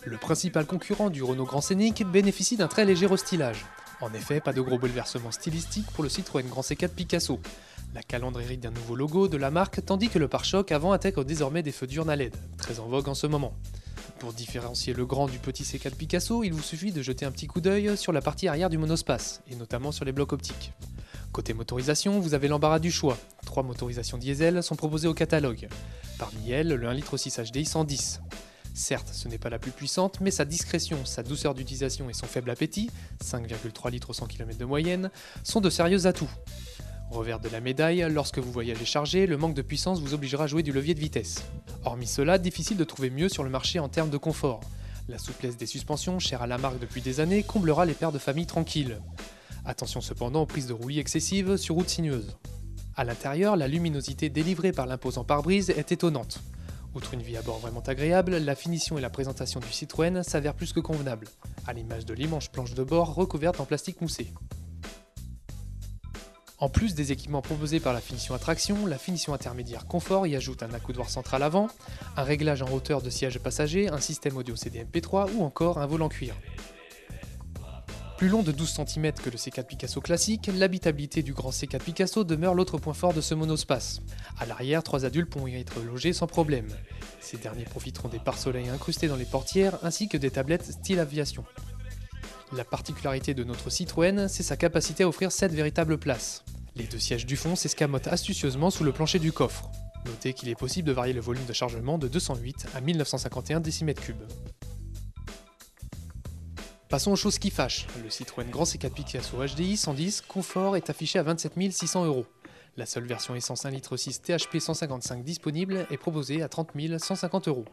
Le principal concurrent du Renault Grand Scénic bénéficie d'un très léger restylage. En effet, pas de gros bouleversements stylistiques pour le Citroën Grand C4 Picasso. La calandre hérite d'un nouveau logo de la marque, tandis que le pare-choc avant intègre désormais des feux diurnes à LED, très en vogue en ce moment. Pour différencier le grand du petit C4 Picasso, il vous suffit de jeter un petit coup d'œil sur la partie arrière du monospace, et notamment sur les blocs optiques. Côté motorisation, vous avez l'embarras du choix. 3 motorisations diesel sont proposées au catalogue. Parmi elles, le 1,6 litre HDI 110. Certes, ce n'est pas la plus puissante, mais sa discrétion, sa douceur d'utilisation et son faible appétit, 5,3 litres au 100 km de moyenne, sont de sérieux atouts. Revers de la médaille, lorsque vous voyagez chargé, le manque de puissance vous obligera à jouer du levier de vitesse. Hormis cela, difficile de trouver mieux sur le marché en termes de confort. La souplesse des suspensions, chère à la marque depuis des années, comblera les pères de famille tranquilles. Attention cependant aux prises de roulis excessives sur routes sinueuses. A l'intérieur, la luminosité délivrée par l'imposant pare-brise est étonnante. Outre une vie à bord vraiment agréable, la finition et la présentation du Citroën s'avèrent plus que convenables, à l'image de l'immense planche de bord recouverte en plastique moussé. En plus des équipements proposés par la finition attraction, la finition intermédiaire confort y ajoute un accoudoir central avant, un réglage en hauteur de siège passager, un système audio CD MP3 ou encore un volant cuir. Plus long de 12 cm que le C4 Picasso classique, l'habitabilité du grand C4 Picasso demeure l'autre point fort de ce monospace. À l'arrière, 3 adultes pourront y être logés sans problème. Ces derniers profiteront des pare-soleils incrustés dans les portières ainsi que des tablettes style aviation. La particularité de notre Citroën, c'est sa capacité à offrir 7 véritables places. Les 2 sièges du fond s'escamotent astucieusement sous le plancher du coffre. Notez qu'il est possible de varier le volume de chargement de 208 à 1951 décimètres3. Passons aux choses qui fâchent. Le Citroën Grand C4 Picasso HDI 110 Confort est affiché à 27 600 €. La seule version essence 1,6 litre THP 155 disponible est proposée à 30 150 €.